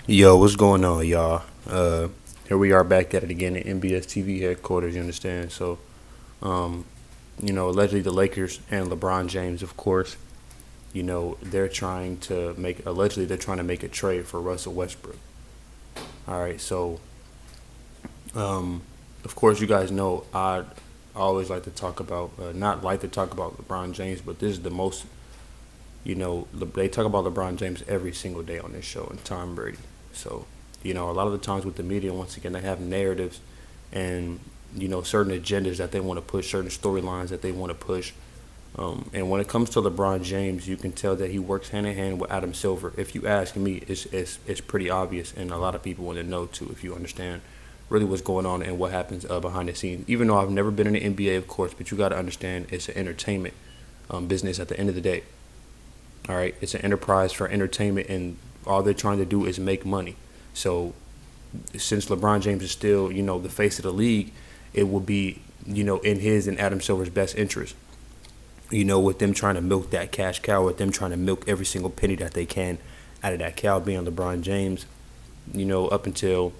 Yo, what's going on, y'all? Here we are back at it again at NBS TV headquarters. You understand? So, um, allegedly the Lakers and LeBron James, of course, they're trying to make allegedly they're trying to make a trade for Russell Westbrook. All right, so of course you guys know I always like to talk about not like to talk about LeBron James, but this is the most they talk about LeBron James every single day on this show and Tom Brady. So, a lot of the times with the media, once again, they have narratives and, certain agendas that they want to push, certain storylines that they want to push. And when it comes to LeBron James, you can tell that he works hand in hand with Adam Silver. If you ask me, it's pretty obvious, and a lot of people want to know, too, if you understand really what's going on and what happens behind the scenes. Even though I've never been in the NBA, of course, but you got to understand it's an entertainment business at the end of the day. All right, it's an enterprise for entertainment, and all they're trying to do is make money. So, since LeBron James is still, the face of the league, it will be, in his and Adam Silver's best interest. With them trying to milk that cash cow, with them trying to milk every single penny that they can out of that cow being LeBron James, up until,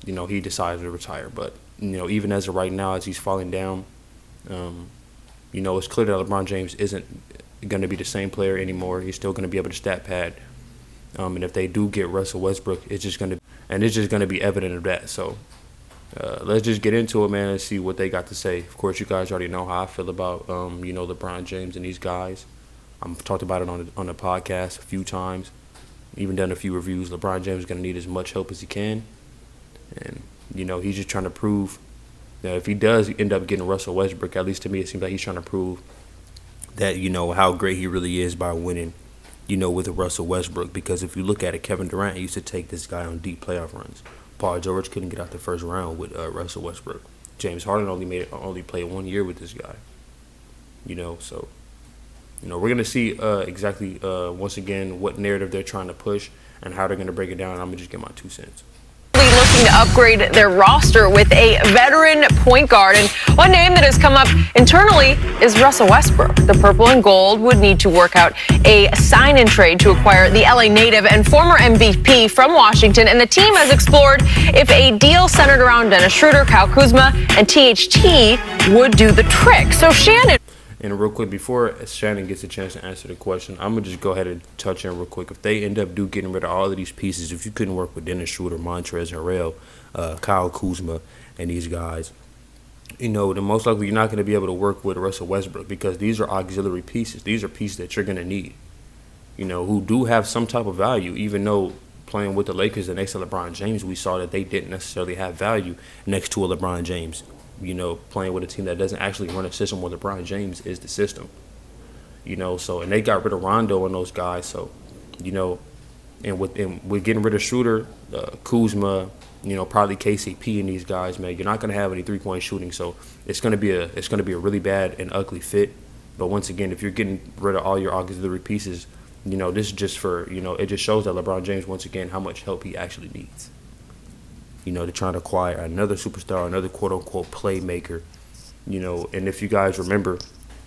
he decides to retire. But, even as of right now, as he's falling down, it's clear that LeBron James isn't going to be the same player anymore. He's still going to be able to stat pad. And if they do get Russell Westbrook, it's just going to be evident of that. So let's just get into it, man, and see what they got to say. Of course, you guys already know how I feel about LeBron James and these guys. I've talked about it on the podcast a few times, even done a few reviews. LeBron James is going to need as much help as he can, and he's just trying to prove that if he does end up getting Russell Westbrook, at least to me, it seems like he's trying to prove that how great he really is by winning, with Russell Westbrook. Because if you look at it, Kevin Durant used to take this guy on deep playoff runs. Paul George couldn't get out the first round with Russell Westbrook. James Harden only played 1 year with this guy. So we're gonna see exactly once again what narrative they're trying to push and how they're gonna break it down. And I'm gonna just get my 2 cents. Looking to upgrade their roster with a veteran point guard. And one name that has come up internally is Russell Westbrook. The purple and gold would need to work out a sign-in trade to acquire the LA native and former MVP from Washington. And the team has explored if a deal centered around Dennis Schroeder, Kyle Kuzma, and THT would do the trick. So Shannon. And real quick, before Shannon gets a chance to answer the question, I'm going to just go ahead and touch in real quick. If they end up getting rid of all of these pieces, if you couldn't work with Dennis Schroeder, Montrezl Harrell, Kyle Kuzma, and these guys, then most likely you're not going to be able to work with Russell Westbrook because these are auxiliary pieces. These are pieces that you're going to need, who do have some type of value, even though playing with the Lakers and next to LeBron James, we saw that they didn't necessarily have value next to a LeBron James. Playing with a team that doesn't actually run a system where LeBron James is the system. And they got rid of Rondo and those guys. So, and with getting rid of Schroeder, Kuzma, probably KCP and these guys, man, you're not gonna have any 3-point shooting. So it's gonna be a really bad and ugly fit. But once again, if you're getting rid of all your auxiliary pieces, this is just for it just shows that LeBron James once again how much help he actually needs. They're trying to acquire another superstar, another quote-unquote playmaker, and if you guys remember,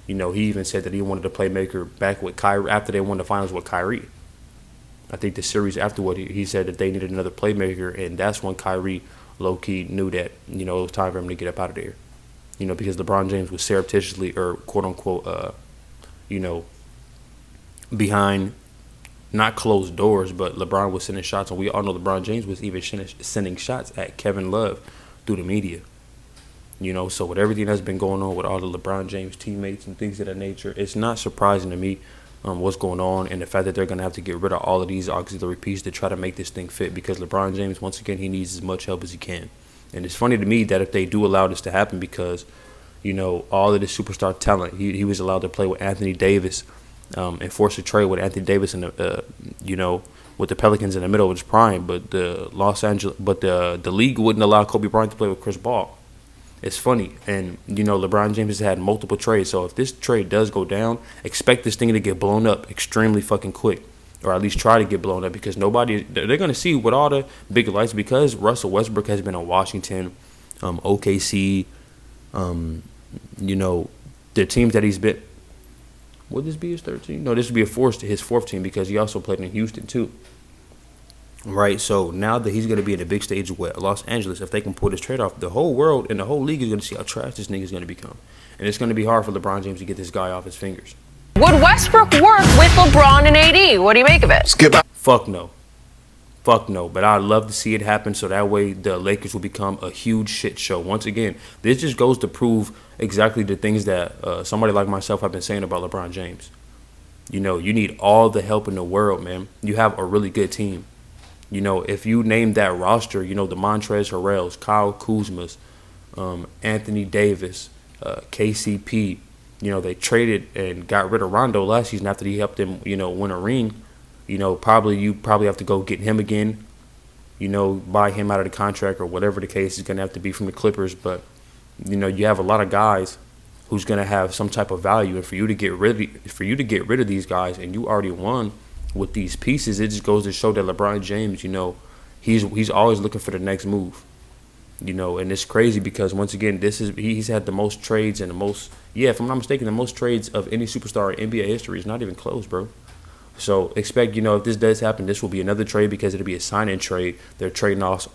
he even said that he wanted a playmaker back with Kyrie after they won the finals with Kyrie. I think the series afterward, he said that they needed another playmaker, and that's when Kyrie low-key knew that, it was time for him to get up out of there, because LeBron James was surreptitiously or quote-unquote, behind not closed doors, but LeBron was sending shots, and we all know LeBron James was even sending shots at Kevin Love through the media. So with everything that's been going on with all the LeBron James teammates and things of that nature, it's not surprising to me what's going on and the fact that they're going to have to get rid of all of these auxiliary pieces to try to make this thing fit because LeBron James, once again, he needs as much help as he can. And it's funny to me that if they do allow this to happen because, all of this superstar talent, he was allowed to play with Anthony Davis, and forced a trade with Anthony Davis and with the Pelicans in the middle of his prime, but the league wouldn't allow Kobe Bryant to play with Chris Paul. It's funny, and LeBron James has had multiple trades. So if this trade does go down, expect this thing to get blown up extremely fucking quick, or at least try to get blown up because they're gonna see with all the big lights because Russell Westbrook has been in Washington, OKC, the teams that he's been. Would this be his third team? No, this would be his fourth team because he also played in Houston too. right? So now that he's going to be in a big stage with Los Angeles, if they can pull this trade off, the whole world and the whole league is going to see how trash this nigga is going to become. And it's going to be hard for LeBron James to get this guy off his fingers. Would Westbrook work with LeBron and AD? What do you make of it? Skip out. Fuck no. Fuck no. But I'd love to see it happen so that way the Lakers will become a huge shit show. Once again, this just goes to prove exactly the things that somebody like myself have been saying about LeBron James. You know, you need all the help in the world, man. You have a really good team. You know, if you name that roster, you know, the Montrezl Harrells, Kyle Kuzmas, Anthony Davis, KCP, you know, they traded and got rid of Rondo last season after he helped them, you know, win a ring. You know, you probably have to go get him again, you know, buy him out of the contract or whatever the case is going to have to be from the Clippers. But, you know, you have a lot of guys who's going to have some type of value. And for you to get rid of these guys and you already won with these pieces, it just goes to show that LeBron James, you know, he's always looking for the next move. You know, and it's crazy because once again, he's had the most trades and the most, if I'm not mistaken, the most trades of any superstar in NBA history. Is not even close, bro. So expect, you know, if this does happen, this will be another trade because it'll be a sign-in trade. They're trading off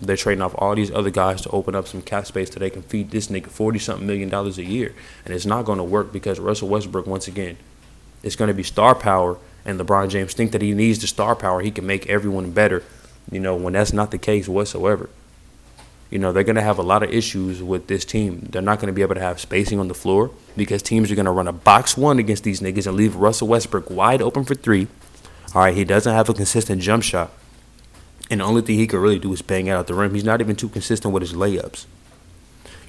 all these other guys to open up some cap space so they can feed this nigga $40-something million a year, and it's not going to work because Russell Westbrook, once again, it's going to be star power, and LeBron James think that he needs the star power. He can make everyone better, you know, when that's not the case whatsoever. You know, they're going to have a lot of issues with this team. They're not going to be able to have spacing on the floor because teams are going to run a box one against these niggas and leave Russell Westbrook wide open for three. All right, he doesn't have a consistent jump shot. And the only thing he could really do is bang it out the rim. He's not even too consistent with his layups.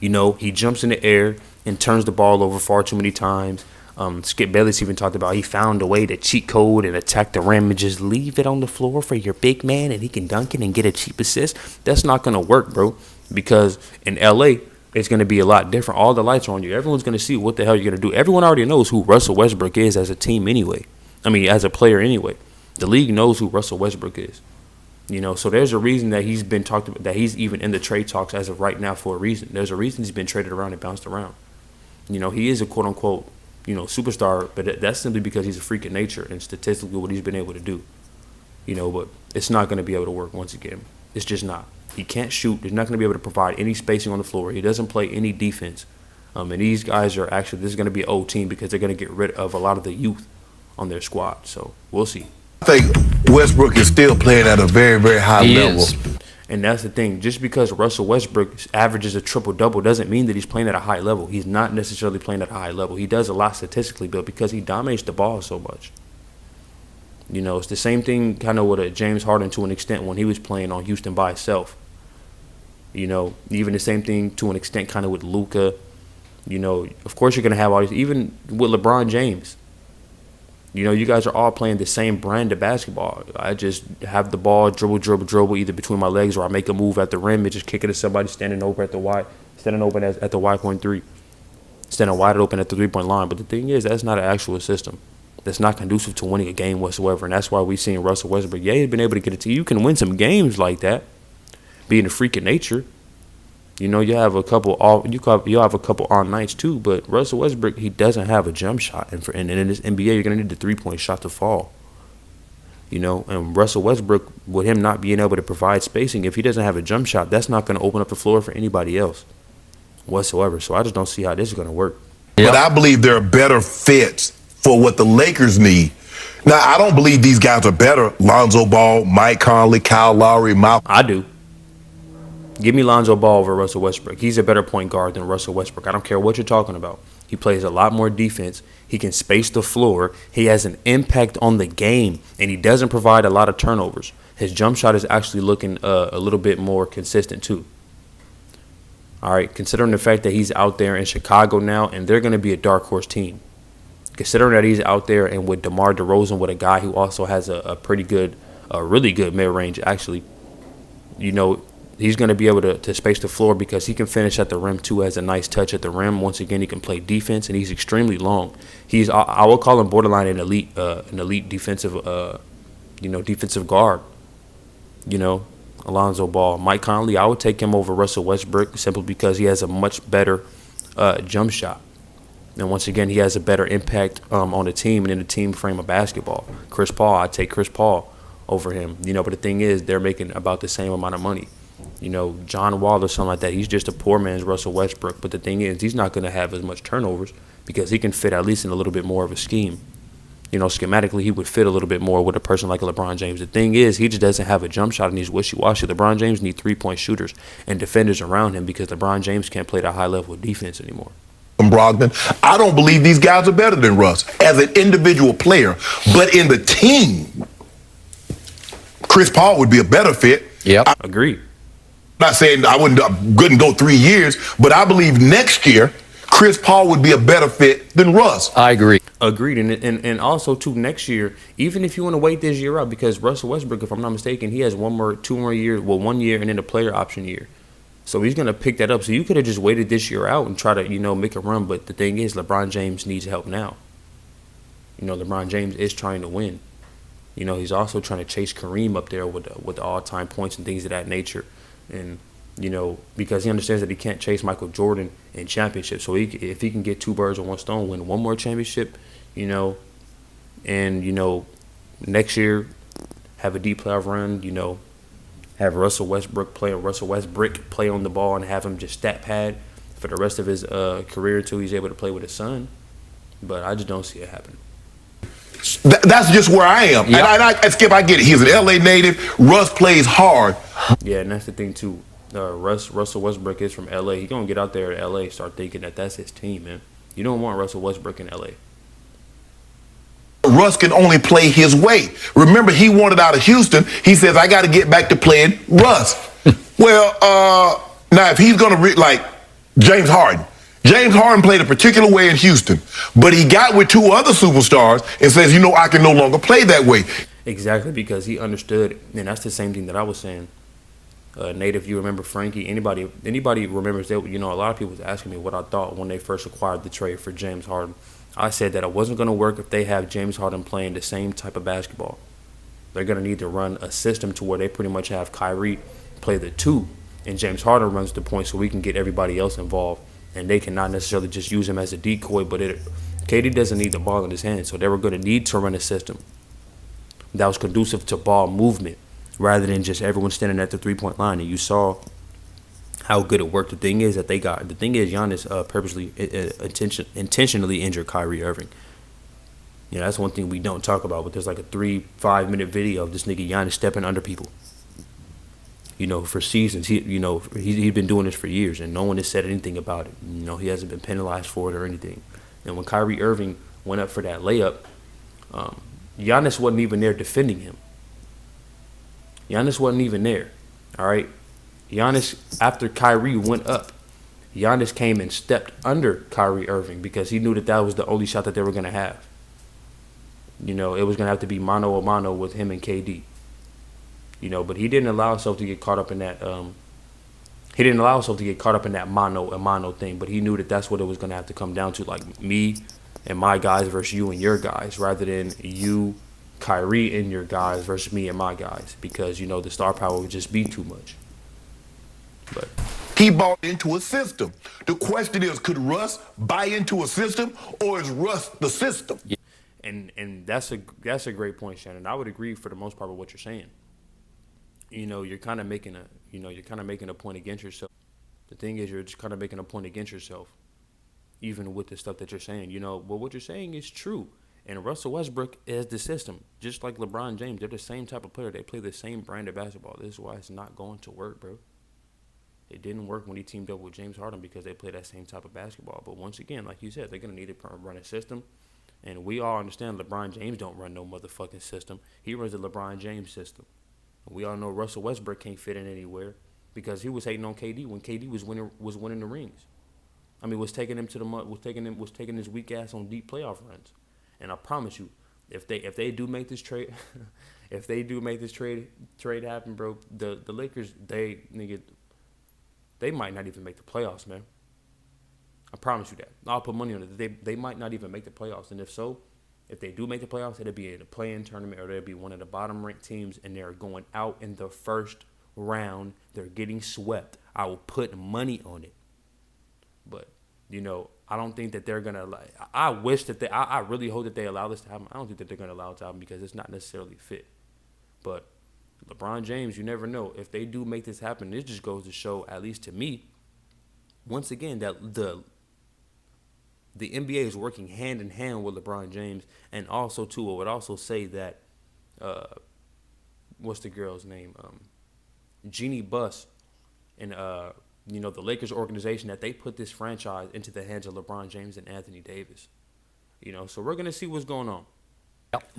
You know, he jumps in the air and turns the ball over far too many times. Skip Bayless even talked about he found a way to cheat code and attack the rim and just leave it on the floor for your big man and he can dunk it and get a cheap assist. That's not going to work, bro, because in L.A., it's going to be a lot different. All the lights are on you. Everyone's going to see what the hell you're going to do. Everyone already knows who Russell Westbrook is as a team anyway. I mean, as a player anyway. The league knows who Russell Westbrook is. You know, so there's a reason that he's been talked about, that he's even in the trade talks as of right now for a reason. There's a reason he's been traded around and bounced around. You know, he is a quote-unquote, you know, superstar, but that's simply because he's a freak of nature and statistically what he's been able to do. You know, but it's not going to be able to work once again. It's just not. He can't shoot. He's not going to be able to provide any spacing on the floor. He doesn't play any defense. And these guys are actually, this is going to be an old team because they're going to get rid of a lot of the youth on their squad. So we'll see. I think Westbrook is still playing at a very, very high level. And that's the thing. Just because Russell Westbrook averages a triple-double doesn't mean that he's playing at a high level. He's not necessarily playing at a high level. He does a lot statistically, but because he dominates the ball so much. You know, it's the same thing kind of with a James Harden to an extent when he was playing on Houston by himself. You know, even the same thing to an extent kind of with Luka. You know, of course you're going to have all these, even with LeBron James. You know, you guys are all playing the same brand of basketball. I just have the ball, dribble, either between my legs or I make a move at the rim and just kick it to somebody standing open at the Y point three, standing wide open at the 3-point line. But the thing is, that's not an actual system. That's not conducive to winning a game whatsoever. And that's why we've seen Russell Westbrook. Yeah, he's been able to get it to you. You can win some games like that, being a freak of nature. You know, you'll have a couple on nights too, but Russell Westbrook, he doesn't have a jump shot, and in this NBA, you're gonna need the 3-point shot to fall. You know, and Russell Westbrook, with him not being able to provide spacing, if he doesn't have a jump shot, that's not gonna open up the floor for anybody else whatsoever. So I just don't see how this is gonna work. But I believe there are better fits for what the Lakers need. Now, I don't believe these guys are better. Lonzo Ball, Mike Conley, Kyle Lowry, I do. Give me Lonzo Ball over Russell Westbrook. He's a better point guard than Russell Westbrook. I don't care what you're talking about. He plays a lot more defense. He can space the floor. He has an impact on the game, and he doesn't provide a lot of turnovers. His jump shot is actually looking a little bit more consistent too. All right, considering the fact that he's out there in Chicago now, and they're going to be a dark horse team. Considering that he's out there and with DeMar DeRozan, with a guy who also has a really good mid-range actually, you know, he's going to be able to space the floor because he can finish at the rim too, has a nice touch at the rim. Once again, he can play defense, and he's extremely long. I would call him borderline an elite defensive defensive guard. You know, Alonzo Ball, Mike Conley, I would take him over Russell Westbrook simply because he has a much better jump shot. And once again, he has a better impact on the team and in the team frame of basketball. Chris Paul, I'd take Chris Paul over him. But the thing is, they're making about the same amount of money. John Wall or something like that, he's just a poor man's Russell Westbrook. But the thing is, he's not going to have as much turnovers because he can fit at least in a little bit more of a scheme. Schematically, he would fit a little bit more with a person like LeBron James. The thing is, he just doesn't have a jump shot and he's wishy-washy. LeBron James needs three-point shooters and defenders around him because LeBron James can't play that high level of defense anymore. Brogdon, I don't believe these guys are better than Russ as an individual player, but in the team, Chris Paul would be a better fit. Yep. Agreed. I'm not saying I couldn't go 3 years, but I believe next year Chris Paul would be a better fit than Russ. I agree. Agreed. And also, too, next year, even if you want to wait this year out, because Russell Westbrook, if I'm not mistaken, he has 2 more years, 1 year and then a player option year. So he's going to pick that up. So you could have just waited this year out and try to, make a run. But the thing is, LeBron James needs help now. LeBron James is trying to win. He's also trying to chase Kareem up there with the all-time points and things of that nature. And, because he understands that he can't chase Michael Jordan in championships. So if he can get 2 birds with 1 stone, win 1 more championship, and, next year have a deep playoff run, have Russell Westbrook play on the ball and have him just stat pad for the rest of his career until he's able to play with his son. But I just don't see it happening. That's just where I am. Yep. And Skip, I get it. He's an LA native. Russ plays hard. Yeah, and that's the thing, too. Russell Westbrook is from LA. He's going to get out there to LA, start thinking that that's his team, man. You don't want Russell Westbrook in LA. Russ can only play his way. Remember, he wanted out of Houston. He says, I got to get back to playing Russ. Well, now if he's going to, like James Harden. James Harden played a particular way in Houston, but he got with 2 other superstars and says, I can no longer play that way. Exactly, because he understood, and that's the same thing that I was saying. Nate, if you remember Frankie, anybody remembers that, a lot of people was asking me what I thought when they first acquired the trade for James Harden. I said that it wasn't going to work if they have James Harden playing the same type of basketball. They're going to need to run a system to where they pretty much have Kyrie play the 2, and James Harden runs the point so we can get everybody else involved. And they cannot necessarily just use him as a decoy, but KD doesn't need the ball in his hand, so they were going to need to run a system that was conducive to ball movement rather than just everyone standing at the 3-point line. And you saw how good it worked. The thing is, Giannis purposely, intentionally injured Kyrie Irving. That's one thing we don't talk about, but there's like a 3-5 minute video of this nigga Giannis stepping under people. For seasons, he's been doing this for years, and no one has said anything about it. He hasn't been penalized for it or anything. And when Kyrie Irving went up for that layup, Giannis wasn't even there defending him. Giannis wasn't even there. All right, Giannis, after Kyrie went up, Giannis came and stepped under Kyrie Irving because he knew that was the only shot that they were going to have. It was going to have to be mano a mano with him and KD. But he didn't allow himself to get caught up in that. He didn't allow himself to get caught up in that mano a mano thing. But he knew that that's what it was going to have to come down to, like me and my guys versus you and your guys, rather than you, Kyrie, and your guys versus me and my guys, because the star power would just be too much. But he bought into a system. The question is, could Russ buy into a system, or is Russ the system? Yeah. And that's a great point, Shannon. I would agree for the most part with what you're saying. You're kind of making a point against yourself. The thing is, you're just kind of making a point against yourself, even with the stuff that you're saying. But what you're saying is true. And Russell Westbrook is the system, just like LeBron James. They're the same type of player. They play the same brand of basketball. This is why it's not going to work, bro. It didn't work when he teamed up with James Harden because they play that same type of basketball. But once again, like you said, they're going to need to run a system. And we all understand LeBron James don't run no motherfucking system. He runs the LeBron James system. We all know Russell Westbrook can't fit in anywhere because he was hating on KD when KD was winning the rings. I mean, was taking his weak ass on deep playoff runs. And I promise you, if they do make this trade, trade happen, bro, the Lakers they might not even make the playoffs, man. I promise you that. I'll put money on it. They might not even make the playoffs, and if so, if they do make the playoffs, it'll be in a play-in tournament, or they'll be one of the bottom-ranked teams, and they're going out in the first round. They're getting swept. I will put money on it. But, I don't think that they're going to – I wish that I really hope that they allow this to happen. I don't think that they're going to allow it to happen because it's not necessarily fit. But LeBron James, you never know. If they do make this happen, it just goes to show, at least to me, once again, that the NBA is working hand in hand with LeBron James. And also, too, I would also say that, what's the girl's name? Jeannie Buss and, the Lakers organization, that they put this franchise into the hands of LeBron James and Anthony Davis. So we're going to see what's going on. Yep.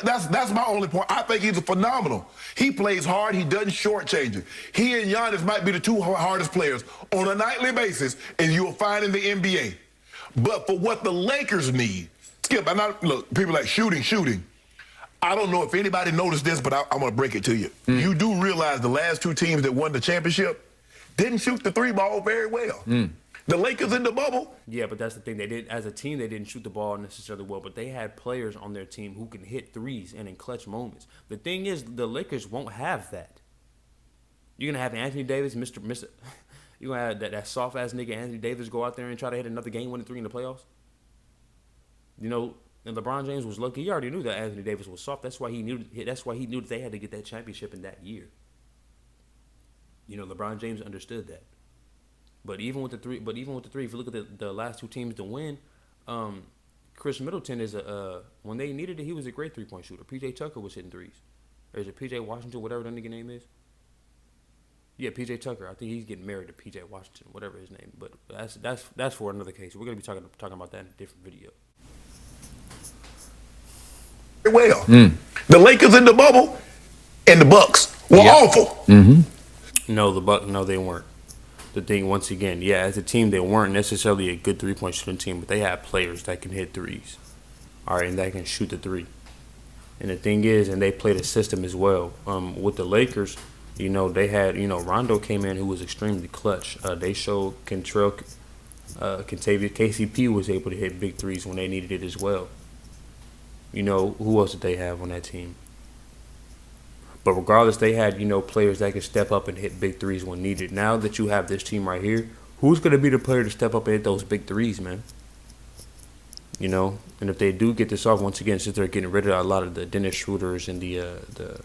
That's my only point. I think he's phenomenal. He plays hard. He doesn't shortchange it. He and Giannis might be the two hardest players on a nightly basis, and you'll find in the NBA. But for what the Lakers need, Skip, look, people like shooting. I don't know if anybody noticed this, but I'm going to break it to you. You do realize the last two teams that won the championship didn't shoot the three ball very well. The Lakers in the bubble. Yeah, but that's the thing. They did, as a team, they didn't shoot the ball necessarily well, but they had players on their team who can hit threes and in clutch moments. The thing is, the Lakers won't have that. You're gonna have Anthony Davis, Mr. You're gonna have that soft ass nigga Anthony Davis go out there and try to hit another game-winning three in the playoffs. And LeBron James was lucky. He already knew that Anthony Davis was soft. That's why he knew. That they had to get that championship in that year. LeBron James understood that. But even with the three, if you look at the last two teams to win, Chris Middleton is when they needed it, he was a great 3-point shooter. PJ Tucker was hitting threes. Or is it PJ Washington, whatever that nigga name is? Yeah, PJ Tucker. I think he's getting married to PJ Washington, whatever his name. But that's for another case. We're gonna be talking about that in a different video. Well, the Lakers in the bubble and the Bucks were awful. No, they weren't. The thing, once again, as a team, they weren't necessarily a good 3-point shooting team, but they had players that can hit threes, all right, and that can shoot the three. And the thing is, and they played a system as well. With the Lakers, they had, Rondo came in who was extremely clutch. They showed Kentavious KCP was able to hit big threes when they needed it as well. Who else did they have on that team? But regardless, they had, players that could step up and hit big threes when needed. Now that you have this team right here, who's going to be the player to step up and hit those big threes, man? And if they do get this off, once again, since they're getting rid of a lot of the Dennis Schroeders and the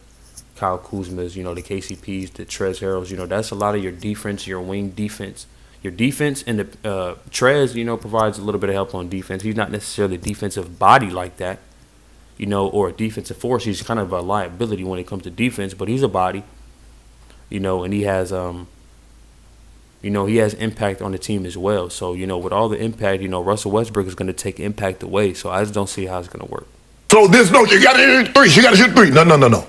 Kyle Kuzmas, the KCPs, the Trez Harrells, that's a lot of your defense, your wing defense. Your defense and the Trez, provides a little bit of help on defense. He's not necessarily a defensive body like that. Or a defensive force. He's kind of a liability when it comes to defense, but he's a body, and he has, he has impact on the team as well. So, with all the impact, Russell Westbrook is going to take impact away. So I just don't see how it's going to work. So you got to hit three. You got to shoot three. No.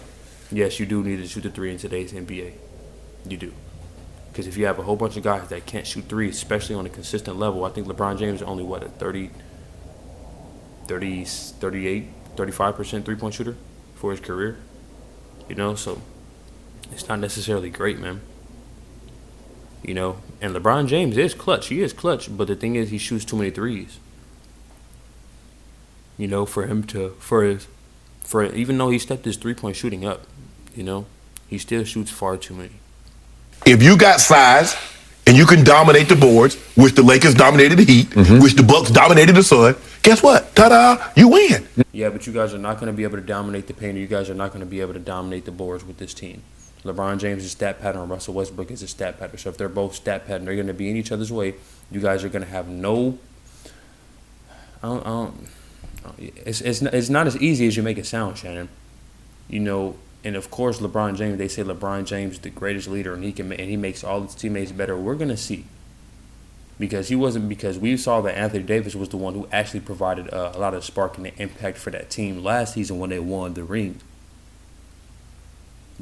Yes, you do need to shoot the three in today's NBA. You do. Because if you have a whole bunch of guys that can't shoot threes, especially on a consistent level, I think LeBron James is only, a 38, 35% 3-point shooter for his career, so it's not necessarily great, man. And LeBron James is clutch. He is clutch, but the thing is, he shoots too many threes. For him to, even though he stepped his 3-point shooting up, he still shoots far too many. If you got size and you can dominate the boards, which the Lakers dominated the Heat, which the Bucks dominated the Sun, guess what? Ta-da, you win. Yeah, but you guys are not going to be able to dominate the paint, or you guys are not going to be able to dominate the boards with this team. LeBron James is stat pattern, Russell Westbrook is a stat pattern. So if they're both stat pattern, they're going to be in each other's way. You guys are going to have no. It's not as easy as you make it sound, Shannon. And of course, LeBron James. They say LeBron James is the greatest leader, and he makes all his teammates better. We're going to see. Because we saw that Anthony Davis was the one who actually provided a lot of spark and impact for that team last season when they won the ring.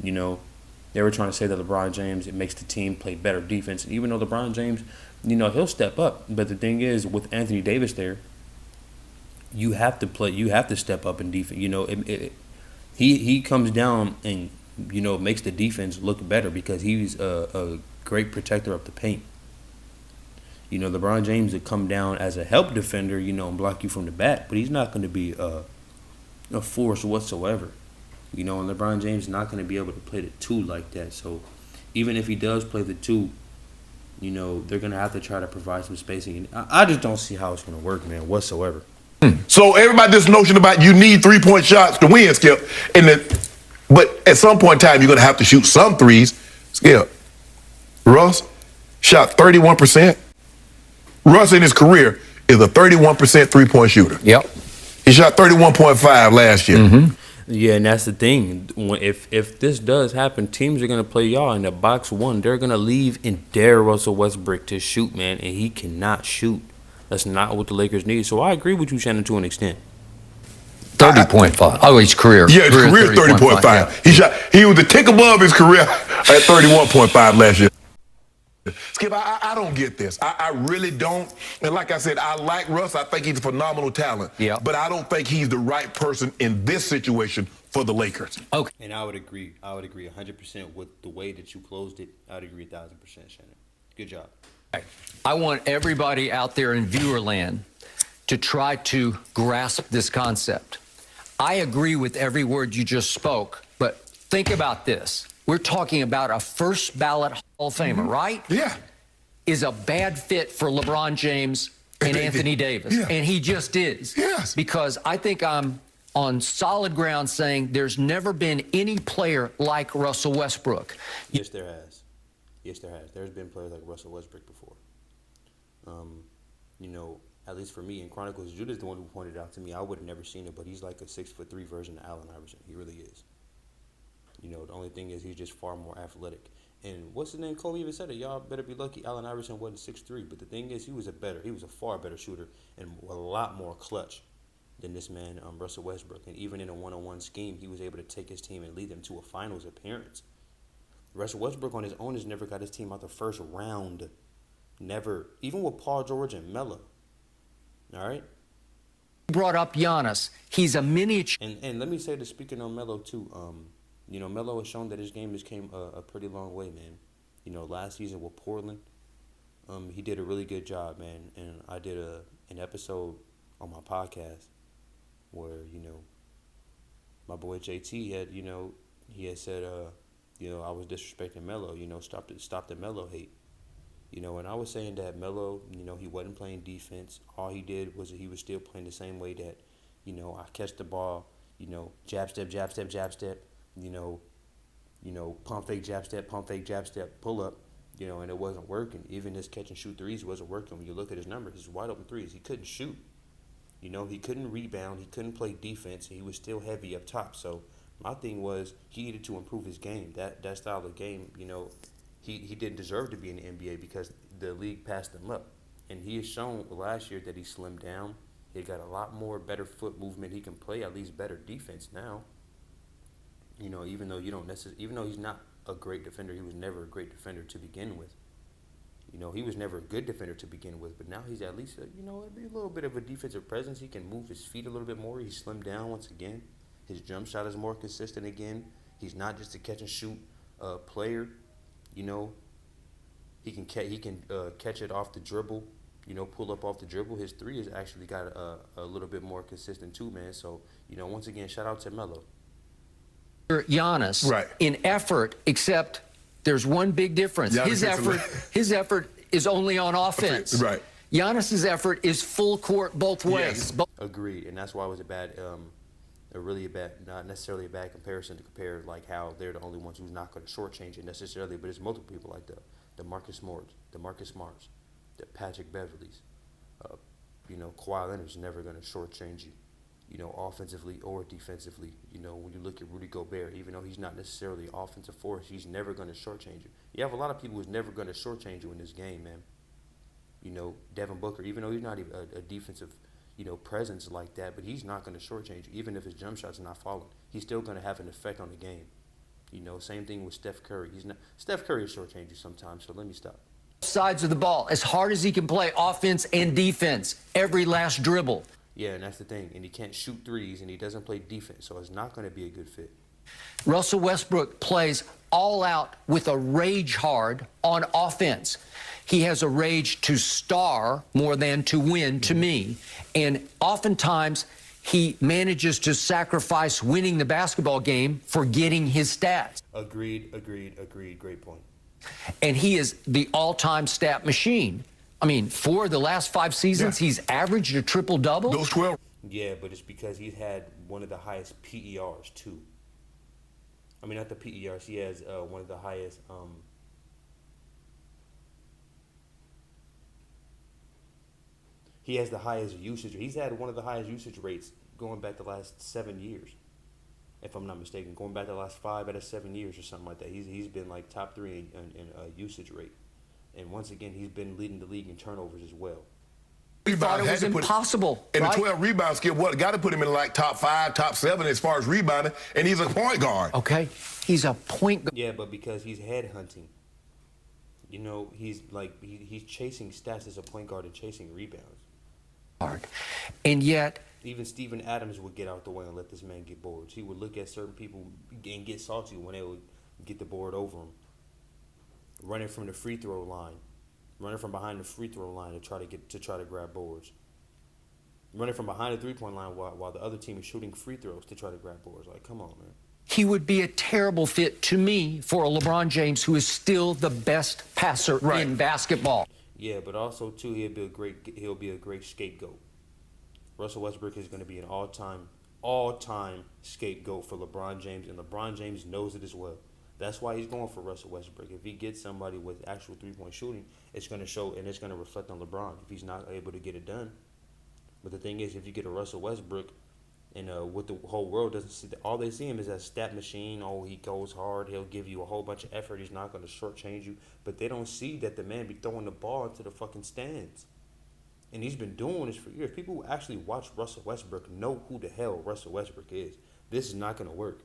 They were trying to say that LeBron James, it makes the team play better defense. And even though LeBron James, he'll step up. But the thing is, with Anthony Davis there, you have to step up in defense. He comes down and, makes the defense look better because he's a great protector of the paint. LeBron James would come down as a help defender, and block you from the back, but he's not going to be a force whatsoever. And LeBron James is not going to be able to play the two like that. So even if he does play the two, they're going to have to try to provide some spacing. And I just don't see how it's going to work, man, whatsoever. So everybody, this notion about you need 3-point shots to win, Skip, and But at some point in time, you're going to have to shoot some threes. Yeah. Russ shot 31%. Russ in his career is a 31% three-point shooter. Yep. He shot 31.5 last year. Mm-hmm. Yeah, and that's the thing. If this does happen, teams are gonna play y'all in the box one. They're gonna leave and dare Russell Westbrook to shoot, man, and he cannot shoot. That's not what the Lakers need. So I agree with you, Shannon, to an extent. 30.5. Oh, his career. Yeah, his career 30.5. Yeah. He was a tick above his career at 31.5 last year. Skip, I don't get this. I really don't. And like I said, I like Russ. I think he's a phenomenal talent. Yeah. But I don't think he's the right person in this situation for the Lakers. Okay. And I would agree 100% with the way that you closed it. I would agree 1,000%, Shannon. Good job. I want everybody out there in viewerland to try to grasp this concept. I agree with every word you just spoke, but think about this. We're talking about a first ballot Hall of Famer, right? Yeah. Is a bad fit for LeBron James and Anthony Davis. Yeah. And he just is. Yes. Because I think I'm on solid ground saying there's never been any player like Russell Westbrook. Yes, there has. Yes, there has. There's been players like Russell Westbrook before. At least for me, in Chronicles, Judah's the one who pointed it out to me. I would have never seen it, but he's like a 6'3" version of Allen Iverson. He really is. The only thing is he's just far more athletic. And what's his name? Kobe even said it. Y'all better be lucky Allen Iverson wasn't 6'3". But the thing is, he was a far better shooter and a lot more clutch than this man, Russell Westbrook. And even in a one-on-one scheme, he was able to take his team and lead them to a finals appearance. Russell Westbrook on his own has never got his team out the first round. Never. Even with Paul George and Melo. All right? Brought up Giannis. He's a miniature. And let me say this, speaking on Melo, too. Melo has shown that his game has came a pretty long way, man. Last season with Portland, he did a really good job, man. And I did an episode on my podcast where, my boy JT had, he had said, I was disrespecting Melo, stop the Melo hate. And I was saying that Melo, he wasn't playing defense. All he did was he was still playing the same way that, I catch the ball, jab step, pump fake, jab step, pull up, and it wasn't working. Even his catch and shoot threes wasn't working. When you look at his numbers, his wide open threes, he couldn't shoot. He couldn't rebound, he couldn't play defense, and he was still heavy up top. So my thing was he needed to improve his game. That style of game, he didn't deserve to be in the NBA because the league passed him up. And he has shown last year that he slimmed down. He got a lot more better foot movement. He can play at least better defense now. Even though even though he's not a great defender, he was never a great defender to begin with. He was never a good defender to begin with, but now he's at least a little bit of a defensive presence. He can move his feet a little bit more. He's slimmed down once again. His jump shot is more consistent again. He's not just a catch and shoot player. He can catch it off the dribble. Pull up off the dribble. His three has actually got a little bit more consistent too, man. So once again, shout out to Melo. Giannis Right. in effort, except there's one big difference. Giannis His effort is only on offense. Right. Giannis's effort is full court both ways. Yes. Agreed, and that's why it was not necessarily a bad comparison to compare like how they're the only ones who's not going to shortchange it necessarily, but it's multiple people like the Marcus Smarts, the Patrick Beverleys, Kawhi Leonard's never going to shortchange you. Offensively or defensively. When you look at Rudy Gobert, even though he's not necessarily an offensive force, he's never going to shortchange you. You have a lot of people who's never going to shortchange you in this game, man. Devin Booker, even though he's not even a defensive, presence like that, but he's not going to shortchange you. Even if his jump shot's not falling, he's still going to have an effect on the game. Same thing with Steph Curry. Steph Curry will shortchange you sometimes, so let me stop. Sides of the ball, as hard as he can play offense and defense, every last dribble. Yeah, and that's the thing. And he can't shoot threes, and he doesn't play defense, so it's not going to be a good fit. Russell Westbrook plays all out with a rage hard on offense. He has a rage to star more than to win, to me. And oftentimes, he manages to sacrifice winning the basketball game for getting his stats. Agreed. Great point. And he is the all-time stat machine. I mean, for the last 5 seasons, he's averaged a triple-double. Those 12. Yeah, but it's because he's had one of the highest PERs, too. I mean, not the PERs. He has one of the highest. He has the highest usage. He's had one of the highest usage rates going back the last 7 years, if I'm not mistaken. Going back the last 5 out of 7 years or something like that. He's been like top 3 in usage rate, and once again, he's been leading the league in turnovers as well. Thought it was impossible. And right? the 12 rebound skill, got to put him in like top 5, top 7 as far as rebounding, and he's a point guard. Okay, he's a point guard. Yeah, but because he's head hunting, you know, he's like he's chasing stats as a point guard and chasing rebounds. And yet, even Steven Adams would get out the way and let this man get boards. He would look at certain people and get salty when they would get the board over him. Running from the free throw line, running from behind the free throw line to try to grab boards. Running from behind the 3-point line while the other team is shooting free throws to try to grab boards. Like, come on, man. he would be a terrible fit to me for a LeBron James, who is still the best passer in basketball. Yeah, but also too, he'll be a great scapegoat. Russell Westbrook is going to be an all-time scapegoat for LeBron James, and LeBron James knows it as well. That's why he's going for Russell Westbrook. If he gets somebody with actual three-point shooting, it's going to show and it's going to reflect on LeBron if he's not able to get it done. But the thing is, if you get a Russell Westbrook, and what the whole world doesn't see, all they see him is as a stat machine. Oh, he goes hard. He'll give you a whole bunch of effort. He's not going to shortchange you. But they don't see that the man be throwing the ball into the fucking stands. And he's been doing this for years. People who actually watch Russell Westbrook know who the hell Russell Westbrook is. This is not going to work.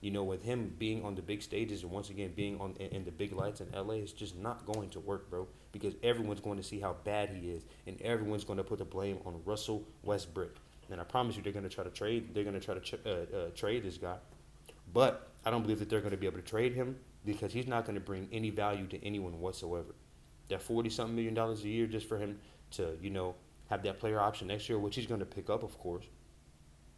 You know, with him being on the big stages and once again being on in the big lights in LA, it's just not going to work, bro. Because everyone's going to see how bad he is, and everyone's going to put the blame on Russell Westbrook. And I promise you, they're going to try to trade. They're going to try to trade this guy, but I don't believe that they're going to be able to trade him because he's not going to bring any value to anyone whatsoever. That $40-something million a year just for him to, you know, have that player option next year, which he's going to pick up, of course.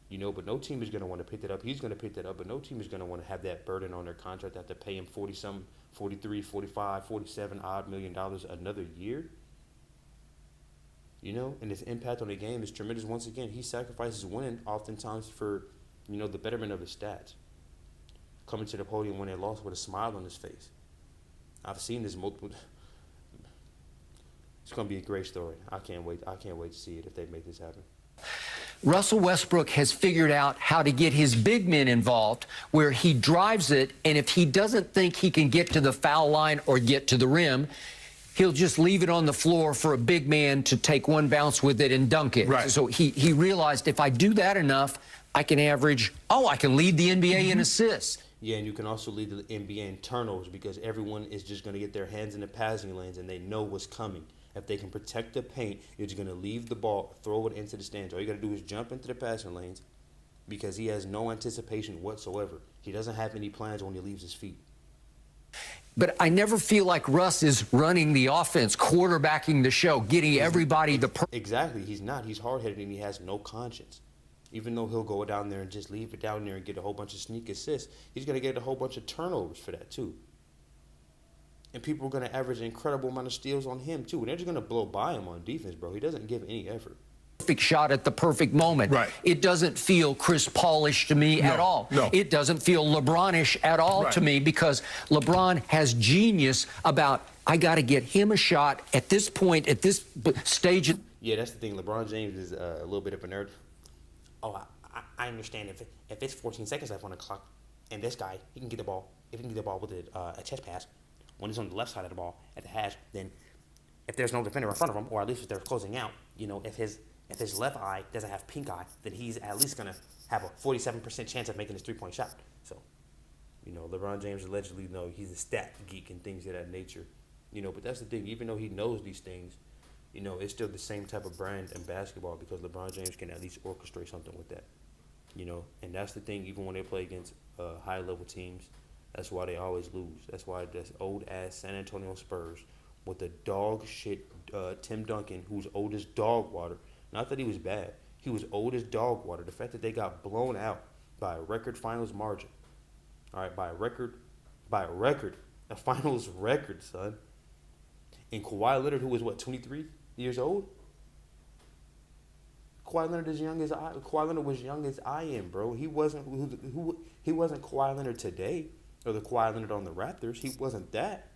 You know, but no team is going to want to pick that up. He's going to pick that up, but no team is going to want to have that burden on their contract. Have to pay him 40-something, 43, 45, 47 odd $million another year. You know, and his impact on the game is tremendous. Once again, he sacrifices winning oftentimes for, you know, the betterment of his stats. Coming to the podium when they lost with a smile on his face. I've seen this multiple. It's going to be a great story. I can't wait to see it if they make this happen. Russell Westbrook has figured out how to get his big men involved where he drives it, and if he doesn't think he can get to the foul line or get to the rim, he'll just leave it on the floor for a big man to take one bounce with it and dunk it. Right. So he realized if I do that enough, I can lead the NBA in assists. Yeah, and you can also lead the NBA in turnovers because everyone is just going to get their hands in the passing lanes and they know what's coming. If they can protect the paint, you're just going to leave the ball, throw it into the stands. All you got to do is jump into the passing lanes because he has no anticipation whatsoever. He doesn't have any plans when he leaves his feet. But I never feel like Russ is running the offense, quarterbacking the show, getting everybody the Exactly. He's not. He's hard-headed and he has no conscience. Even though he'll go down there and just leave it down there and get a whole bunch of sneak assists, he's going to get a whole bunch of turnovers for that too. And people are going to average an incredible amount of steals on him too. And they're just going to blow by him on defense, bro. He doesn't give any effort. Perfect shot at the perfect moment. Right. It doesn't feel Chris Paulish to me at all. No. It doesn't feel LeBronish at all to me because LeBron has genius about, I got to get him a shot at this point, at this stage. Yeah, that's the thing. LeBron James is a little bit of a nerd. Oh, I understand if it's 14 seconds left on the clock and this guy, he can get the ball. If he can get the ball with a chest pass, when he's on the left side of the ball at the hash, then if there's no defender in front of him, or at least if they're closing out, you know, if his left eye doesn't have pink eye, then he's at least going to have a 47% chance of making his three-point shot. So, you know, LeBron James allegedly, you know, he's a stat geek and things of that nature. You know, but that's the thing. Even though he knows these things, you know, it's still the same type of brand in basketball because LeBron James can at least orchestrate something with that. You know, and that's the thing. Even when they play against high-level teams, that's why they always lose. That's why this old-ass San Antonio Spurs with the dog shit Tim Duncan, who's old as dog water. Not that he was bad. He was old as dog water. The fact that they got blown out by a record finals margin. All right, by a record, a finals record, son. And Kawhi Leonard, who was, 23 years old? Kawhi Leonard is young as I. Kawhi Leonard was young as I am, bro. He wasn't he wasn't Kawhi Leonard today, or the Kawhi Leonard on the Raptors. He wasn't that.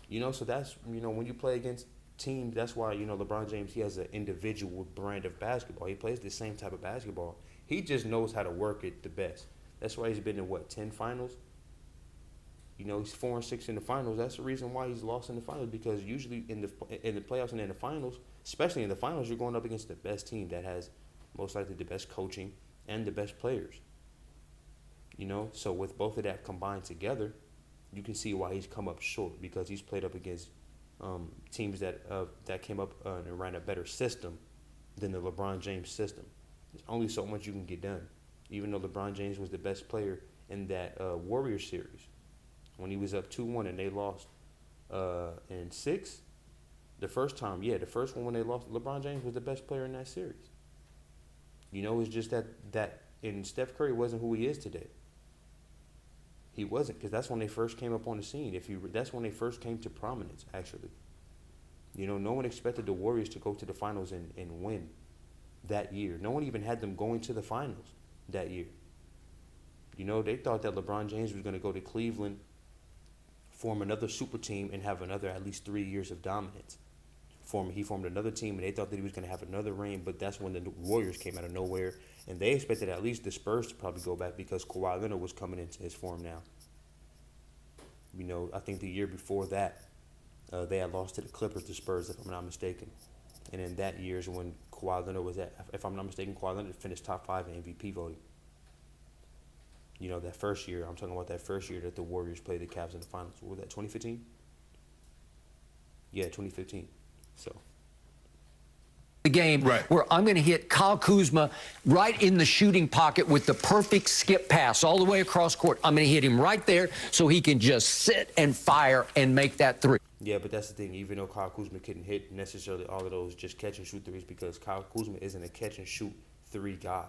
You know, so that's, you know, when you play against teams, that's why, you know, LeBron James, he has an individual brand of basketball. He plays the same type of basketball. He just knows how to work it the best. That's why he's been in, 10 finals? You know, he's 4-6 in the finals. That's the reason why he's lost in the finals, because usually in the playoffs and in the finals, especially in the finals, you're going up against the best team that has most likely the best coaching and the best players. You know, so with both of that combined together, you can see why he's come up short, because he's played up against teams that came up and ran a better system than the LeBron James system. There's only so much you can get done, even though LeBron James was the best player in that Warriors series. When he was up 2-1 and they lost in 6, the first time, the first one when they lost, LeBron James was the best player in that series. You know, it's just that and Steph Curry wasn't who he is today. He wasn't, because that's when they first came up on the scene. That's when they first came to prominence, actually. You know, no one expected the Warriors to go to the finals and win that year. No one even had them going to the finals that year. You know, they thought that LeBron James was going to go to Cleveland, form another super team, and have another at least 3 years of dominance. He formed another team, and they thought that he was going to have another reign, but that's when the Warriors came out of nowhere, and they expected at least the Spurs to probably go back, because Kawhi Leonard was coming into his form now. You know, I think the year before that, they had lost to the Clippers, the Spurs, if I'm not mistaken. And in that year is when Kawhi Leonard was if I'm not mistaken, Kawhi Leonard finished top 5 in MVP voting. You know, that first year, I'm talking about that first year that the Warriors played the Cavs in the finals. What was that, 2015? Yeah, 2015. So the game where I'm going to hit Kyle Kuzma right in the shooting pocket with the perfect skip pass all the way across court. I'm going to hit him right there so he can just sit and fire and make that three. Yeah, but that's the thing. Even though Kyle Kuzma couldn't hit necessarily all of those just catch and shoot threes, because Kyle Kuzma isn't a catch and shoot 3 guy.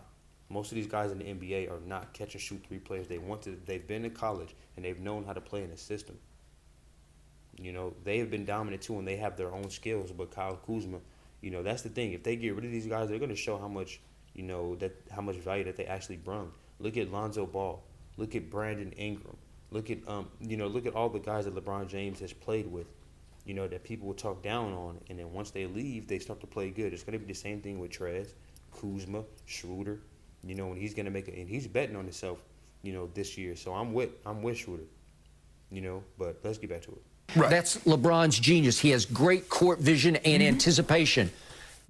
Most of these guys in the NBA are not catch and shoot 3 players. They've been in college and they've known how to play in a system. You know, they have been dominant too, and they have their own skills. But Kyle Kuzma, you know, that's the thing. If they get rid of these guys, they're going to show how much, you know, how much value that they actually bring. Look at Lonzo Ball. Look at Brandon Ingram. Look at look at all the guys that LeBron James has played with. You know, that people will talk down on, and then once they leave, they start to play good. It's going to be the same thing with Trez, Kuzma, Schroeder. You know, and he's going to make it, and he's betting on himself, you know, this year. So I'm with Schroeder. You know, but let's get back to it. That's LeBron's genius. He has great court vision and anticipation.